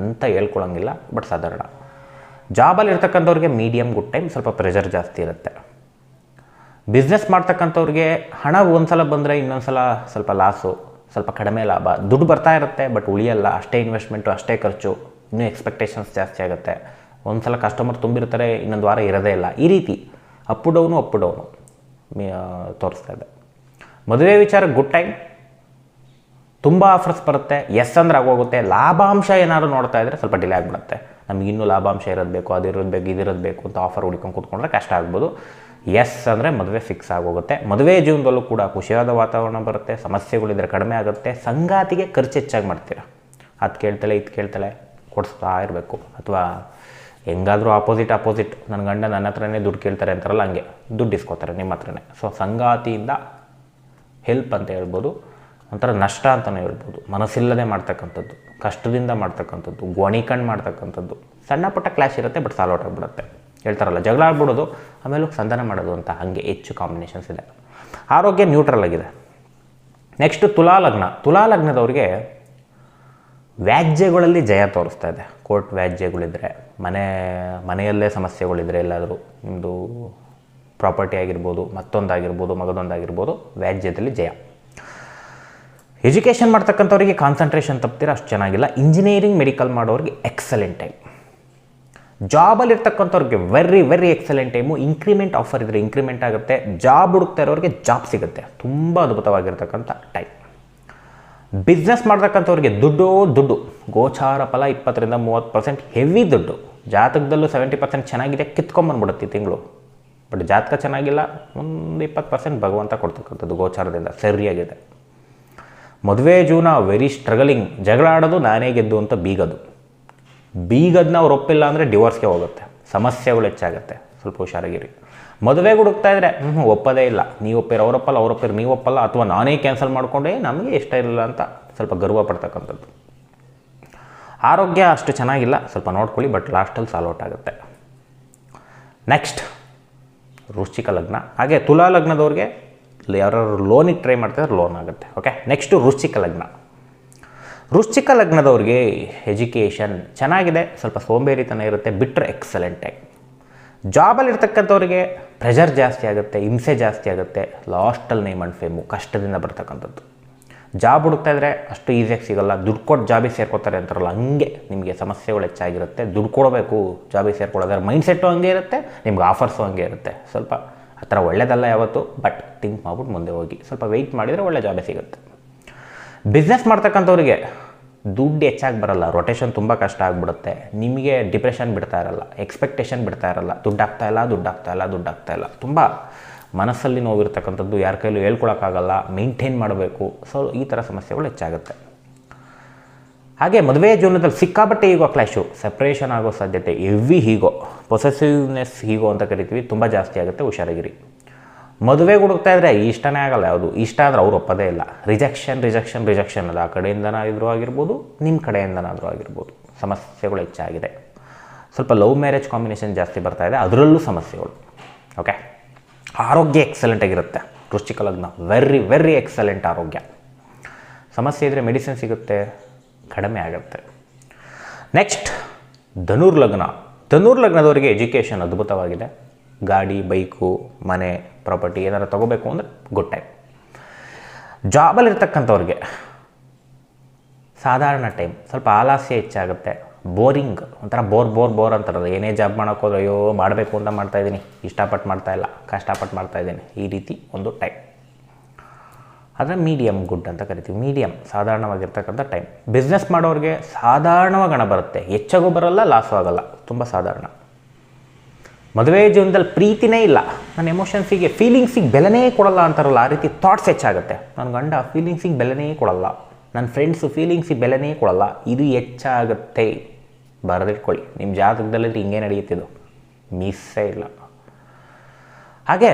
Speaker 1: ಅಂತ ಹೇಳ್ಕೊಳಂಗಿಲ್ಲ, ಬಟ್ ಸಾಧಾರಣ. ಜಾಬಲ್ಲಿ ಇರ್ತಕ್ಕಂಥವ್ರಿಗೆ ಮೀಡಿಯಮ್ ಗುಡ್ ಟೈಮ್, ಸ್ವಲ್ಪ ಪ್ರೆಷರ್ ಜಾಸ್ತಿ ಇರುತ್ತೆ. ಬಿಸ್ನೆಸ್ ಮಾಡ್ತಕ್ಕಂಥವ್ರಿಗೆ ಹಣ ಒಂದು ಸಲ ಬಂದರೆ ಇನ್ನೊಂದು ಸಲ ಸ್ವಲ್ಪ ಲಾಸು, ಸ್ವಲ್ಪ ಕಡಿಮೆ ಲಾಭ. ದುಡ್ಡು ಬರ್ತಾ ಇರುತ್ತೆ ಬಟ್ ಉಳಿಯಲ್ಲ, ಅಷ್ಟೇ ಇನ್ವೆಸ್ಟ್ಮೆಂಟು, ಅಷ್ಟೇ ಖರ್ಚು, ಇನ್ನೂ ಎಕ್ಸ್ಪೆಕ್ಟೇಷನ್ಸ್ ಜಾಸ್ತಿ ಆಗುತ್ತೆ. ಒಂದು ಸಲ ಕಸ್ಟಮರ್ ತುಂಬಿರ್ತಾರೆ, ಇನ್ನೊಂದು ವಾರ ಇರೋದೇ ಇಲ್ಲ. ಈ ರೀತಿ ಅಪ್ ಡೌನು ತೋರಿಸ್ತಾ ಇದೆ. ಮದುವೆ ವಿಚಾರ ಗುಡ್ ಟೈಮ್, ತುಂಬ ಆಫರ್ಸ್ ಬರುತ್ತೆ. ಎಸ್ ಅಂದ್ರೆ ಆಗೋಗುತ್ತೆ. ಲಾಭಾಂಶ ಏನಾದ್ರು ನೋಡ್ತಾ ಇದ್ದರೆ ಸ್ವಲ್ಪ ಡಿಲೇ ಆಗಿಬಿಡುತ್ತೆ. ನಮಗಿನ್ನೂ ಲಾಭಾಂಶ ಇರೋದು ಬೇಕು, ಅದಿರೋದು ಬೇಕು, ಇದಿರೋದು ಬೇಕು ಅಂತ ಆಫರ್ ಹುಡ್ಕೊಂಡು ಕೂತ್ಕೊಂಡ್ರೆ ಕಷ್ಟ ಆಗ್ಬೋದು. ಎಸ್ ಅಂದರೆ ಮದುವೆ ಫಿಕ್ಸ್ ಆಗೋಗುತ್ತೆ. ಮದುವೆ ಜೀವನದಲ್ಲೂ ಕೂಡ ಖುಷಿಯಾದ ವಾತಾವರಣ ಬರುತ್ತೆ. ಸಮಸ್ಯೆಗಳಿದ್ರೆ ಕಡಿಮೆ ಆಗುತ್ತೆ. ಸಂಗಾತಿಗೆ ಖರ್ಚು ಹೆಚ್ಚಾಗಿ ಮಾಡ್ತೀರ. ಅದು ಕೇಳ್ತಾಳೆ ಇದು ಕೇಳ್ತಾಳೆ ಕೊಡಿಸ್ತಾ ಇರಬೇಕು. ಅಥವಾ ಹೆಂಗಾದರೂ ಆಪೋಸಿಟ್ ನನ್ನ ಗಂಡ ನನ್ನ ಹತ್ರನೇ ದುಡ್ಡು ಕೇಳ್ತಾರೆ ಅಂತಾರಲ್ಲ, ಹಂಗೆ ದುಡ್ಡು ಇಸ್ಕೋತಾರೆ ನಿಮ್ಮ ಹತ್ರನೇ. ಸೊ ಸಂಗಾತಿಯಿಂದ ಹೆಲ್ಪ್ ಅಂತ ಹೇಳ್ಬೋದು, ಒಂಥರ ನಷ್ಟ ಅಂತಲೇ ಹೇಳ್ಬೋದು. ಮನಸ್ಸಿಲ್ಲದೆ ಮಾಡ್ತಕ್ಕಂಥದ್ದು, ಕಷ್ಟದಿಂದ ಮಾಡ್ತಕ್ಕಂಥದ್ದು, ಗೋಣಿಕಂಡು ಮಾಡ್ತಕ್ಕಂಥದ್ದು. ಸಣ್ಣ ಪುಟ್ಟ ಕ್ಲಾಶ್ ಇರುತ್ತೆ, ಬಟ್ ಸಾಲ್ಔಟ್ ಆಗಿಬಿಡುತ್ತೆ. ಹೇಳ್ತಾರಲ್ಲ, ಜಗಳ ಆಡ್ಬಿಡೋದು ಆಮೇಲೆ ಸಂಧಾನ ಮಾಡೋದು ಅಂತ, ಹಾಗೆ ಹೆಚ್ಚು ಕಾಂಬಿನೇಷನ್ಸ್ ಇದೆ. ಆರೋಗ್ಯ ನ್ಯೂಟ್ರಲ್ ಆಗಿದೆ. ನೆಕ್ಸ್ಟು ತುಲಾ ಲಗ್ನದವ್ರಿಗೆ ವ್ಯಾಜ್ಯಗಳಲ್ಲಿ ಜಯ ತೋರಿಸ್ತಾ ಇದೆ. ಕೋರ್ಟ್ ವ್ಯಾಜ್ಯಗಳಿದ್ದರೆ, ಮನೆಯಲ್ಲೇ ಸಮಸ್ಯೆಗಳಿದ್ದರೆ, ಎಲ್ಲಾದರೂ ನಿಮ್ಮದು ಪ್ರಾಪರ್ಟಿ ಆಗಿರ್ಬೋದು, ಮತ್ತೊಂದಾಗಿರ್ಬೋದು, ಮಗದೊಂದಾಗಿರ್ಬೋದು, ವ್ಯಾಜ್ಯದಲ್ಲಿ ಜಯ. ಎಜುಕೇಷನ್ ಮಾಡ್ತಕ್ಕಂಥವ್ರಿಗೆ ಕಾನ್ಸಂಟ್ರೇಷನ್ ತಪ್ಪಿದ್ರೆ ಅಷ್ಟು ಚೆನ್ನಾಗಿಲ್ಲ. ಇಂಜಿನಿಯರಿಂಗ್ ಮೆಡಿಕಲ್ ಮಾಡೋರಿಗೆ ಎಕ್ಸಲೆಂಟ್ ಟೈಮ್. ಜಾಬಲ್ಲಿ ಇರ್ತಕ್ಕಂಥವ್ರಿಗೆ very excellent time. Increment offer ಇದ್ದರೆ ಇಂಕ್ರಿಮೆಂಟ್ ಆಗುತ್ತೆ. ಜಾಬ್ ಹುಡುಕ್ತಾ ಇರೋರಿಗೆ ಜಾಬ್ ಸಿಗುತ್ತೆ. ತುಂಬ ಅದ್ಭುತವಾಗಿರ್ತಕ್ಕಂಥ ಟೈಮ್. ಬಿಸ್ನೆಸ್ ಮಾಡ್ತಕ್ಕಂಥವ್ರಿಗೆ ದುಡ್ಡು. ಗೋಚಾರ ಫಲ 20-30% ಹೆವಿ ದುಡ್ಡು. ಜಾತಕದಲ್ಲೂ 70% ಚೆನ್ನಾಗಿದೆ, ಕಿತ್ಕೊಂಬಂದ್ಬಿಡುತ್ತೆ ಈ ತಿಂಗಳು. ಬಟ್ ಜಾತಕ ಚೆನ್ನಾಗಿಲ್ಲ, ಒಂದು 20% ಭಗವಂತ ಕೊಡ್ತಕ್ಕಂಥದ್ದು ಗೋಚಾರದಿಂದ ಸರಿಯಾಗಿದೆ. ಮದುವೆ ಜೀವನ ವೆರಿ ಸ್ಟ್ರಗಲಿಂಗ್. ಜಗಳ ಆಡೋದು ನಾನೇ ಗೆದ್ದು ಅಂತ ಬೀಗದನ್ನ ಅವ್ರು ಒಪ್ಪಿಲ್ಲ ಅಂದರೆ ಡಿವೋರ್ಸ್ಗೆ ಹೋಗುತ್ತೆ. ಸಮಸ್ಯೆಗಳು ಹೆಚ್ಚಾಗುತ್ತೆ. ಸ್ವಲ್ಪ ಹುಷಾರಾಗಿರಿ. ಮದುವೆಗೆ ಹುಡುಕ್ತಾ ಇದ್ದರೆ ಒಪ್ಪೋದೇ ಇಲ್ಲ. ನೀವು ಒಪ್ಪಿರ ಅವರೊಪ್ಪಲ್ಲ, ನೀವು ಒಪ್ಪಲ್ಲ, ಅಥವಾ ನಾನೇ ಕ್ಯಾನ್ಸಲ್ ಮಾಡಿಕೊಂಡೆ ನಮಗೆ ಇಷ್ಟ ಇರಲಿಲ್ಲ ಅಂತ ಸ್ವಲ್ಪ ಗರ್ವ ಪಡ್ತಕ್ಕಂಥದ್ದು. ಆರೋಗ್ಯ ಅಷ್ಟು ಚೆನ್ನಾಗಿಲ್ಲ, ಸ್ವಲ್ಪ ನೋಡ್ಕೊಳ್ಳಿ, ಬಟ್ ಲಾಸ್ಟಲ್ಲಿ ಸಾಲ್ಔಟ್ ಆಗುತ್ತೆ. ನೆಕ್ಸ್ಟ್ ವೃಶ್ಚಿಕ ಲಗ್ನ. ಹಾಗೆ ತುಲಾ ಲಗ್ನದವ್ರಿಗೆ ಯಾರು ಲೋನಿಗೆ ಟ್ರೈ ಮಾಡ್ತಿದ್ರೆ ಲೋನ್ ಆಗುತ್ತೆ. ಓಕೆ, ನೆಕ್ಸ್ಟು ವೃಶ್ಚಿಕ ಲಗ್ನದವ್ರಿಗೆ ಎಜುಕೇಷನ್ ಚೆನ್ನಾಗಿದೆ, ಸ್ವಲ್ಪ ಸೋಂಬೇರಿತನ ಇರುತ್ತೆ, ಬಿಟ್ಟರೆ ಎಕ್ಸಲೆಂಟ್ ಟೈಮ್. ಜಾಬಲ್ಲಿ ಇರ್ತಕ್ಕಂಥವ್ರಿಗೆ ಪ್ರೆಷರ್ ಜಾಸ್ತಿ ಆಗುತ್ತೆ, ಹಿಂಸೆ ಜಾಸ್ತಿ ಆಗುತ್ತೆ. ಲಾಸ್ಟಲ್ಲಿ ನೇಮ್ ಆ್ಯಂಡ್ ಫೇಮು, ಕಷ್ಟದಿಂದ ಬರ್ತಕ್ಕಂಥದ್ದು. ಜಾಬ್ ಹುಡುಕ್ತಾ ಇದ್ದರೆ ಅಷ್ಟು ಈಸಿಯಾಗಿ ಸಿಗೋಲ್ಲ. ದುಡ್ಡು ಕೊಟ್ಟು ಜಾಬಿಗೆ ಸೇರ್ಕೋತಾರೆ ಅಂತಾರಲ್ಲ, ಹಂಗೆ ನಿಮಗೆ ಸಮಸ್ಯೆಗಳು ಹೆಚ್ಚಾಗಿರುತ್ತೆ. ದುಡ್ಡು ಕೊಡಬೇಕು ಜಾಬಿಗೆ ಸೇರ್ಕೊಳ್ಳೋದ್ರೆ ಮೈಂಡ್ಸೆಟ್ಟು ಹಂಗೆ ಇರುತ್ತೆ, ನಿಮ್ಗೆ ಆಫರ್ಸು ಹಂಗೆ ಇರುತ್ತೆ. ಸ್ವಲ್ಪ ಆ ಥರ ಒಳ್ಳೆಯದಲ್ಲ ಯಾವತ್ತು, ಬಟ್ ಥಿಂಕ್ ಮಾಡ್ಬಿಟ್ಟು ಮುಂದೆ ಹೋಗಿ. ಸ್ವಲ್ಪ ವೆಯ್ಟ್ ಮಾಡಿದರೆ ಒಳ್ಳೆ ಜಾಬೇ ಸಿಗುತ್ತೆ. ಬಿಸ್ನೆಸ್ ಮಾಡ್ತಕ್ಕಂಥವ್ರಿಗೆ ದುಡ್ಡು ಹೆಚ್ಚಾಗಿ ಬರಲ್ಲ, ರೊಟೇಷನ್ ತುಂಬ ಕಷ್ಟ ಆಗಿಬಿಡುತ್ತೆ. ನಿಮಗೆ ಡಿಪ್ರೆಷನ್ ಬಿಡ್ತಾ ಇರಲ್ಲ, ಎಕ್ಸ್ಪೆಕ್ಟೇಷನ್ ಬಿಡ್ತಾ ಇರಲ್ಲ. ದುಡ್ಡು ಆಗ್ತಾ ಇಲ್ಲ. ತುಂಬ ಮನಸ್ಸಲ್ಲಿ ನೋವಿರ್ತಕ್ಕಂಥದ್ದು, ಯಾರ ಕೈಲೂ ಹೇಳ್ಕೊಳಕ್ಕಾಗಲ್ಲ, ಮೇಂಟೈನ್ ಮಾಡಬೇಕು. ಸೊ ಈ ಥರ ಸಮಸ್ಯೆಗಳು ಹೆಚ್ಚಾಗುತ್ತೆ. ಹಾಗೆ ಮದುವೆ ಜೀವನದಲ್ಲಿ ಸಿಕ್ಕಾಪಟ್ಟೆ ಈಗೋ ಕ್ಲಾಶು, ಸೆಪ್ರೇಷನ್ ಆಗೋ ಸಾಧ್ಯತೆ, ಹೆವಿ ಹೀಗೋ, ಪೊಸೆಸಿವ್ನೆಸ್ ಹೀಗೋ ಅಂತ ಕರಿತೀವಿ, ತುಂಬ ಜಾಸ್ತಿ ಆಗುತ್ತೆ, ಹುಷಾರಾಗಿರಿ. ಮದುವೆಗೆ ಹುಡುಕ್ತಾ ಇದ್ದರೆ ಇಷ್ಟನೇ ಆಗಲ್ಲ, ಯಾವುದು ಇಷ್ಟ ಆದರೆ ಅವ್ರು ಒಪ್ಪೋದೇ ಇಲ್ಲ. ರಿಜೆಕ್ಷನ್ ಅದು ಆ ಕಡೆಯಿಂದನಾದರೂ ಆಗಿರ್ಬೋದು, ನಿಮ್ಮ ಕಡೆಯಿಂದನಾದರೂ ಆಗಿರ್ಬೋದು. ಸಮಸ್ಯೆಗಳು ಹೆಚ್ಚಾಗಿದೆ. ಸ್ವಲ್ಪ ಲವ್ ಮ್ಯಾರೇಜ್ ಕಾಂಬಿನೇಷನ್ ಜಾಸ್ತಿ ಬರ್ತಾ ಇದೆ, ಅದರಲ್ಲೂ ಸಮಸ್ಯೆಗಳು. ಓಕೆ, ಆರೋಗ್ಯ ಎಕ್ಸಲೆಂಟಾಗಿರುತ್ತೆ. ವೃಶ್ಚಿಕ ಲಗ್ನ ವೆರಿ ಎಕ್ಸಲೆಂಟ್ ಆರೋಗ್ಯ. ಸಮಸ್ಯೆ ಇದ್ದರೆ ಮೆಡಿಸಿನ್ ಸಿಗುತ್ತೆ, ಕಡಿಮೆ ಆಗುತ್ತೆ. ನೆಕ್ಸ್ಟ್ ಧನುರ್ ಲಗ್ನದವರಿಗೆ ಎಜುಕೇಷನ್ ಅದ್ಭುತವಾಗಿದೆ. ಗಾಡಿ, ಬೈಕು, ಮನೆ, ಪ್ರಾಪರ್ಟಿ ಏನಾರು ತೊಗೋಬೇಕು ಅಂದರೆ ಗುಡ್ ಟೈಮ್. ಜಾಬಲ್ಲಿರ್ತಕ್ಕಂಥವ್ರಿಗೆ ಸಾಧಾರಣ ಟೈಮ್, ಸ್ವಲ್ಪ ಆಲಸ್ಯ ಹೆಚ್ಚಾಗುತ್ತೆ, ಬೋರಿಂಗ್, ಒಂಥರ ಬೋರ್ ಅಂತಾರಲ್ಲ. ಏನೇ ಜಾಬ್ ಮಾಡೋಕ್ಕೋದ್ರೆ ಅಯ್ಯೋ ಮಾಡಬೇಕು ಅಂತ ಮಾಡ್ತಾಯಿದ್ದೀನಿ, ಇಷ್ಟಪಟ್ಟು ಮಾಡ್ತಾಯಿಲ್ಲ, ಕಷ್ಟಪಟ್ಟು ಮಾಡ್ತಾಯಿದ್ದೀನಿ, ಈ ರೀತಿ ಒಂದು ಟೈಮ್. ಆದರೆ ಮೀಡಿಯಮ್ ಗುಡ್ ಅಂತ ಕರಿತೀವಿ. Medium ಸಾಧಾರಣವಾಗಿರ್ತಕ್ಕಂಥ time. ಬಿಸ್ನೆಸ್ ಮಾಡೋರಿಗೆ ಸಾಧಾರಣವಾಗಿ ಹಣ ಬರುತ್ತೆ, ಹೆಚ್ಚಾಗೂ ಬರೋಲ್ಲ, ಲಾಸು ಆಗೋಲ್ಲ, ತುಂಬ ಸಾಧಾರಣ. ಮದುವೆ ಜೀವನದಲ್ಲಿ ಪ್ರೀತಿನೇ ಇಲ್ಲ, ನನ್ನ ಎಮೋಷನ್ಸಿಗೆ ಫೀಲಿಂಗ್ಸಿಗೆ ಬೆಲೆನೇ ಕೊಡಲ್ಲ ಅಂತಾರಲ್ಲ, ಆ ರೀತಿ ಥಾಟ್ಸ್ ಹೆಚ್ಚಾಗುತ್ತೆ. ನನ್ನ ಗಂಡ ಫೀಲಿಂಗ್ಸಿಗೆ ಬೆಲೆನೇ ಕೊಡಲ್ಲ, ನನ್ನ ಫ್ರೆಂಡ್ಸು ಫೀಲಿಂಗ್ಸಿಗೆ ಬೆಲೆನೇ ಕೊಡಲ್ಲ, ಇದು ಹೆಚ್ಚಾಗುತ್ತೆ. ಬರೆದಿಟ್ಕೊಳ್ಳಿ, ನಿಮ್ಮ ಜಾತಕದಲ್ಲಿದ್ರೆ ಹಿಂಗೆ ನಡೆಯುತ್ತಿದ್ದು, ಮಿಸ್ಸೇ ಇಲ್ಲ. ಹಾಗೆ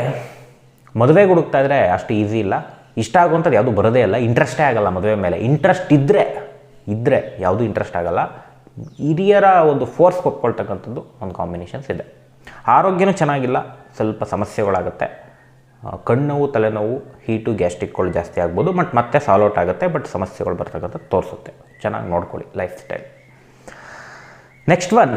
Speaker 1: ಮದುವೆಗೆ ಹುಡುಕ್ತಾ ಇದ್ದರೆ ಅಷ್ಟು ಈಸಿ ಇಲ್ಲ. ಇಷ್ಟ ಆಗುವಂಥದ್ದು ಯಾವುದು ಬರೋದೇ ಇಲ್ಲ, ಇಂಟ್ರೆಸ್ಟೇ ಆಗಲ್ಲ ಮದುವೆ ಮೇಲೆ. ಇಂಟ್ರೆಸ್ಟ್ ಇದ್ದರೆ ಯಾವುದೂ ಇಂಟ್ರೆಸ್ಟ್ ಆಗಲ್ಲ. ಹಿರಿಯರ ಒಂದು ಫೋರ್ಸ್ ಕೊಟ್ಕೊಳ್ತಕ್ಕಂಥದ್ದು ಒಂದು ಕಾಂಬಿನೇಷನ್ಸ್ ಇದೆ. ಆರೋಗ್ಯನೂ ಚೆನ್ನಾಗಿಲ್ಲ, ಸ್ವಲ್ಪ ಸಮಸ್ಯೆಗಳಾಗುತ್ತೆ. ಕಣ್ಣು, ತಲೆನೋವು, ಹೀಟು, ಗ್ಯಾಸ್ಟ್ರಿಕ್ಗಳು ಜಾಸ್ತಿ ಆಗ್ಬೋದು. ಮತ್ತೆ ಸಾಲ್ಔಟ್ ಆಗುತ್ತೆ, ಬಟ್ ಸಮಸ್ಯೆಗಳು ಬರ್ತಕ್ಕಂಥದ್ದು ತೋರಿಸುತ್ತೆ. ಚೆನ್ನಾಗಿ ನೋಡ್ಕೊಳ್ಳಿ ಲೈಫ್ ಸ್ಟೈಲ್. ನೆಕ್ಸ್ಟ್ ಒನ್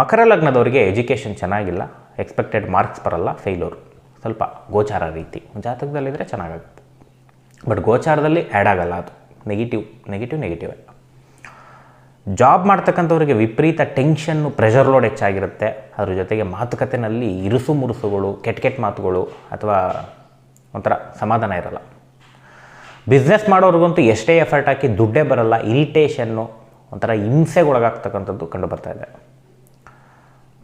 Speaker 1: ಮಕರ ಲಗ್ನದವರಿಗೆ ಎಜುಕೇಷನ್ ಚೆನ್ನಾಗಿಲ್ಲ, ಎಕ್ಸ್ಪೆಕ್ಟೆಡ್ ಮಾರ್ಕ್ಸ್ ಬರಲ್ಲ, ಫೇಲ್ಯೂರ್. ಸ್ವಲ್ಪ ಗೋಚಾರ ರೀತಿ ಜಾತಕದಲ್ಲಿದ್ದರೆ ಚೆನ್ನಾಗಾಗುತ್ತೆ, ಬಟ್ ಗೋಚಾರದಲ್ಲಿ ಆ್ಯಡ್ ಆಗಲ್ಲ, ಅದು ನೆಗೆಟಿವ್. ಜಾಬ್ ಮಾಡ್ತಕ್ಕಂಥವ್ರಿಗೆ ವಿಪರೀತ ಟೆನ್ಷನ್ನು, ಪ್ರೆಷರ್ ಲೋಡ್ ಹೆಚ್ಚಾಗಿರುತ್ತೆ. ಅದ್ರ ಜೊತೆಗೆ ಮಾತುಕತೆಯಲ್ಲಿ ಇರುಸು ಮುರುಸುಗಳು, ಕೆಟ್ಟ ಮಾತುಗಳು, ಅಥವಾ ಒಂಥರ ಸಮಾಧಾನ ಇರಲ್ಲ. ಬಿಸ್ನೆಸ್ ಮಾಡೋರಿಗಂತೂ ಎಷ್ಟೇ ಎಫರ್ಟ್ ಹಾಕಿ ದುಡ್ಡೇ ಬರಲ್ಲ, ಇರಿಟೇಷನ್ನು, ಒಂಥರ ಹಿಂಸೆಗೊಳಗಾಗ್ತಕ್ಕಂಥದ್ದು ಕಂಡು ಬರ್ತಾಯಿದೆ.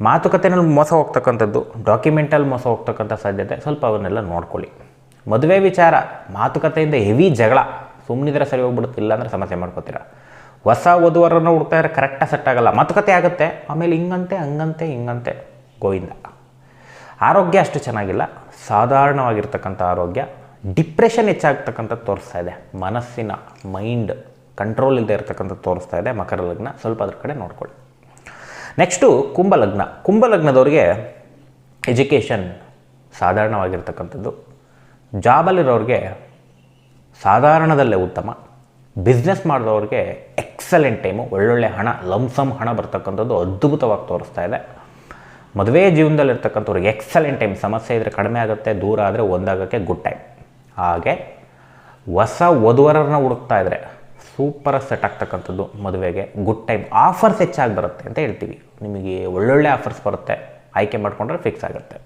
Speaker 1: ಮಾತುಕತೆಯಲ್ಲಿ ಮೋಸ ಹೋಗ್ತಕ್ಕಂಥದ್ದು, ಡಾಕ್ಯುಮೆಂಟಲ್ಲಿ ಮೋಸ ಹೋಗ್ತಕ್ಕಂಥ ಸಾಧ್ಯತೆ, ಸ್ವಲ್ಪ ಅವನ್ನೆಲ್ಲ ನೋಡ್ಕೊಳ್ಳಿ. ಮದುವೆ ವಿಚಾರ, ಮಾತುಕತೆಯಿಂದ ಹೆವಿ ಜಗಳ, ಸುಮ್ಮನಿದ್ರೆ ಸರಿ ಹೋಗ್ಬಿಡುತ್ತೆ, ಇಲ್ಲಾಂದರೆ ಸಮಸ್ಯೆ ಮಾಡ್ಕೋತೀರ. ಹೊಸ ವಧುವರನ್ನು ಹುಡ್ತಾ ಇದ್ರೆ ಕರೆಕ್ಟಾಗಿ ಸೆಟ್ ಆಗೋಲ್ಲ, ಮಾತುಕತೆ ಆಗುತ್ತೆ, ಆಮೇಲೆ ಹಿಂಗಂತೆ ಗೋವಿಂದ. ಆರೋಗ್ಯ ಅಷ್ಟು ಚೆನ್ನಾಗಿಲ್ಲ, ಸಾಧಾರಣವಾಗಿರ್ತಕ್ಕಂಥ ಆರೋಗ್ಯ. ಡಿಪ್ರೆಷನ್ ಹೆಚ್ಚಾಗ್ತಕ್ಕಂಥದ್ದು ತೋರಿಸ್ತಾ ಇದೆ. ಮನಸ್ಸಿನ ಮೈಂಡ್ ಕಂಟ್ರೋಲ್ ಇಲ್ಲದೆ ಇರತಕ್ಕಂಥದ್ದು ತೋರಿಸ್ತಾ ಇದೆ ಮಕರ ಲಗ್ನ. ಸ್ವಲ್ಪ ಅದ್ರ ಕಡೆ ನೋಡ್ಕೊಳ್ಳಿ. Next ಕುಂಭಲಗ್ನದವ್ರಿಗೆ education ಸಾಧಾರಣವಾಗಿರ್ತಕ್ಕಂಥದ್ದು. ಜಾಬಲ್ಲಿರೋರಿಗೆ ಸಾಧಾರಣದಲ್ಲೇ ಉತ್ತಮ. ಬಿಸ್ನೆಸ್ ಮಾಡಿದವ್ರಿಗೆ ಎಕ್ಸಲೆಂಟ್ ಟೈಮು, ಒಳ್ಳೊಳ್ಳೆ ಹಣ, ಲಂಸಮ್ ಹಣ ಬರ್ತಕ್ಕಂಥದ್ದು ಅದ್ಭುತವಾಗಿ ತೋರಿಸ್ತಾ ಇದೆ. ಮದುವೆ ಜೀವನದಲ್ಲಿರ್ತಕ್ಕಂಥವ್ರಿಗೆ ಎಕ್ಸಲೆಂಟ್ ಟೈಮ್. ಸಮಸ್ಯೆ ಇದ್ದರೆ ಕಡಿಮೆ ಆಗುತ್ತೆ, ದೂರ ಆದರೆ ಒಂದಾಗೋಕ್ಕೆ ಗುಡ್ ಟೈಮ್. ಹಾಗೆ ಹೊಸ ವಧುವರನ್ನ ಹುಡುಕ್ತಾ ಇದ್ದರೆ ಸೂಪರಾಗಿ ಸೆಟ್ ಆಗ್ತಕ್ಕಂಥದ್ದು ಮದುವೆಗೆ ಗುಡ್ ಟೈಮ್. ಆಫರ್ಸ್ ಹೆಚ್ಚಾಗಿ ಬರುತ್ತೆ ಅಂತ ಹೇಳ್ತೀವಿ. ನಿಮಗೆ ಒಳ್ಳೊಳ್ಳೆ ಆಫರ್ಸ್ ಬರುತ್ತೆ, ಆಯ್ಕೆ ಮಾಡಿಕೊಂಡ್ರೆ ಫಿಕ್ಸ್ ಆಗುತ್ತೆ.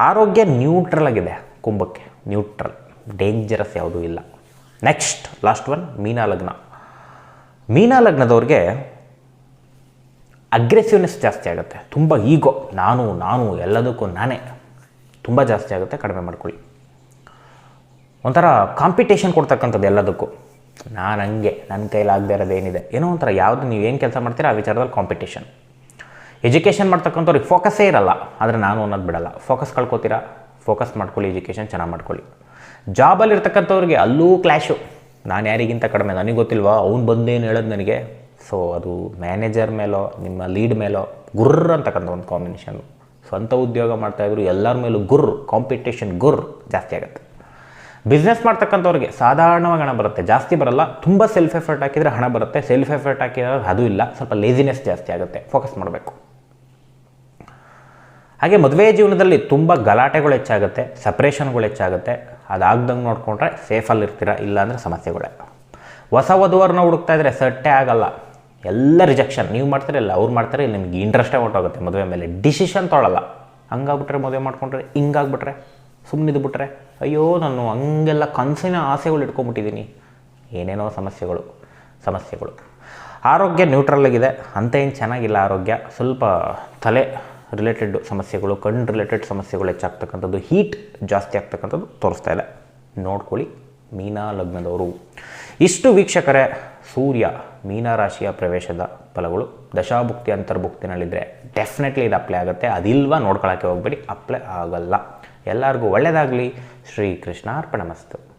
Speaker 1: ಆರೋಗ್ಯ ನ್ಯೂಟ್ರಲ್ ಆಗಿದೆ ಕುಂಭಕ್ಕೆ, ನ್ಯೂಟ್ರಲ್, ಡೇಂಜರಸ್ ಯಾವುದೂ ಇಲ್ಲ. ನೆಕ್ಸ್ಟ್ ಲಾಸ್ಟ್ ಒನ್ ಮೀನ ಲಗ್ನದವ್ರಿಗೆ ಅಗ್ರೆಸಿವ್ನೆಸ್ ಜಾಸ್ತಿ ಆಗುತ್ತೆ. ತುಂಬ ಈಗೋ, ನಾನು ಎಲ್ಲದಕ್ಕೂ ನಾನೇ, ತುಂಬ ಜಾಸ್ತಿ ಆಗುತ್ತೆ, ಕಡಿಮೆ ಮಾಡ್ಕೊಳ್ಳಿ. ಒಂಥರ ಕಾಂಪಿಟೇಷನ್ ಕೊಡ್ತಕ್ಕಂಥದ್ದು ಎಲ್ಲದಕ್ಕೂ. ನಾನು ಹಂಗೆ, ನನ್ನ ಕೈಲಾಗದೇ ಇರೋದೇನಿದೆ, ಏನೋ ಒಂಥರ ಯಾವುದು ನೀವು ಏನು ಕೆಲಸ ಮಾಡ್ತೀರಾ ಆ ವಿಚಾರದಲ್ಲಿ ಕಾಂಪಿಟೇಷನ್. ಎಜುಕೇಷನ್ ಮಾಡ್ತಕ್ಕಂಥವ್ರಿಗೆ ಫೋಕಸ್ಸೇ ಇರಲ್ಲ, ಆದರೆ ನಾನು ಅನ್ನೋದು ಬಿಡಲ್ಲ. ಫೋಕಸ್ ಕಳ್ಕೊತೀರಾ, ಫೋಕಸ್ ಮಾಡ್ಕೊಳ್ಳಿ, ಎಜುಕೇಷನ್ ಚೆನ್ನಾಗಿ ಮಾಡ್ಕೊಳ್ಳಿ. ಜಾಬಲ್ಲಿರ್ತಕ್ಕಂಥವ್ರಿಗೆ ಅಲ್ಲೂ ಕ್ಲ್ಯಾಶು. ನಾನು ಯಾರಿಗಿಂತ ಕಡಿಮೆ, ನನಗೆ ಗೊತ್ತಿಲ್ವಾ, ಅವ್ನು ಬಂದೇನು ಹೇಳೋದು ನನಗೆ. ಸೊ ಅದು ಮ್ಯಾನೇಜರ್ ಮೇಲೋ ನಿಮ್ಮ ಲೀಡ್ ಮೇಲೋ ಗುರ್ರ್ ಅಂತಕ್ಕಂಥ ಒಂದು ಕಾಂಬಿನೇಷನ್ನು. ಸ್ವಂತ ಉದ್ಯೋಗ ಮಾಡ್ತಾಯಿದ್ರು ಎಲ್ಲರ ಮೇಲೂ ಕಾಂಪಿಟೇಷನ್ ಜಾಸ್ತಿ ಆಗುತ್ತೆ. ಬಿಸ್ನೆಸ್ ಮಾಡ್ತಕ್ಕಂಥವ್ರಿಗೆ ಸಾಧಾರಣವಾಗಿ ಹಣ ಬರುತ್ತೆ, ಜಾಸ್ತಿ ಬರಲ್ಲ. ತುಂಬ ಸೆಲ್ಫ್ ಎಫರ್ಟ್ ಹಾಕಿದರೆ ಹಣ ಬರುತ್ತೆ, ಸೆಲ್ಫ್ ಎಫರ್ಟ್ ಹಾಕಿದ್ರೆ ಅದು ಇಲ್ಲ, ಸ್ವಲ್ಪ ಲೇಜಿನೆಸ್ ಜಾಸ್ತಿ ಆಗುತ್ತೆ, ಫೋಕಸ್ ಮಾಡಬೇಕು. ಹಾಗೆ ಮದುವೆ ಜೀವನದಲ್ಲಿ ತುಂಬ ಗಲಾಟೆಗಳು ಹೆಚ್ಚಾಗುತ್ತೆ, ಸಪ್ರೇಷನ್ಗಳು ಹೆಚ್ಚಾಗುತ್ತೆ. ಅದಾಗ್ದಂಗೆ ನೋಡಿಕೊಂಡ್ರೆ ಸೇಫಲ್ಲಿರ್ತೀರ, ಇಲ್ಲಾಂದರೆ ಸಮಸ್ಯೆಗಳೇ. ಹೊಸ ವಧುವರನ್ನ ಹುಡುಕ್ತಾ ಇದ್ದರೆ ಸೆಟ್ಟೇ ಆಗಲ್ಲ, ಎಲ್ಲ ರಿಜೆಕ್ಷನ್. ನೀವು ಮಾಡ್ತೀರಲ್ಲ, ಅವ್ರು ಮಾಡ್ತಾರೆ, ನಿಮಗೆ ಇಂಟ್ರೆಸ್ಟೇ ಹೊರಟೋಗುತ್ತೆ ಮದುವೆ ಮೇಲೆ. ಡಿಸಿಷನ್ ತೊಗೊಳ್ಳಲ್ಲ. ಹಂಗಾಗ್ಬಿಟ್ರೆ ಮದುವೆ ಮಾಡ್ಕೊಂಡ್ರೆ, ಹಿಂಗಾಗ್ಬಿಟ್ರೆ, ಸುಮ್ಮನಿದ್ಬಿಟ್ರೆ, ಅಯ್ಯೋ ನಾನು ಹಂಗೆಲ್ಲ ಕನಸಿನ ಆಸೆಗಳು ಇಟ್ಕೊಂಡ್ಬಿಟ್ಟಿದ್ದೀನಿ, ಏನೇನೋ ಸಮಸ್ಯೆಗಳು. ಆರೋಗ್ಯ ನ್ಯೂಟ್ರಲ್ ಆಗಿದೆ, ಅಂತ ಏನು ಚೆನ್ನಾಗಿಲ್ಲ ಆರೋಗ್ಯ. ಸ್ವಲ್ಪ ತಲೆ ರಿಲೇಟೆಡ್ ಸಮಸ್ಯೆಗಳು, ಕಣ್ಣು ರಿಲೇಟೆಡ್ ಸಮಸ್ಯೆಗಳು ಹೆಚ್ಚಾಗ್ತಕ್ಕಂಥದ್ದು, ಹೀಟ್ ಜಾಸ್ತಿ ಆಗ್ತಕ್ಕಂಥದ್ದು ತೋರಿಸ್ತಾ ಇದೆ. ನೋಡ್ಕೊಳ್ಳಿ ಮೀನ ಲಗ್ನದವರು. ಇಷ್ಟು ವೀಕ್ಷಕರೇ, ಸೂರ್ಯ ಮೀನರಾಶಿಯ ಪ್ರವೇಶದ ಫಲಗಳು ದಶಾಭುಕ್ತಿ ಅಂತರ್ಭುಕ್ತಿನಲ್ಲಿದ್ದರೆ ಡೆಫಿನೆಟ್ಲಿ ಇದು ಅಪ್ಲೈ ಆಗುತ್ತೆ. ಅದಿಲ್ವಾ ನೋಡ್ಕೊಳ್ಳೋಕ್ಕೆ ಹೋಗ್ಬೇಡಿ, ಅಪ್ಲೈ ಆಗಲ್ಲ. ಎಲ್ಲರಿಗೂ ಒಳ್ಳೆಯದಾಗಲಿ. ಶ್ರೀಕೃಷ್ಣ ಅರ್ಪಣಮಸ್ತು.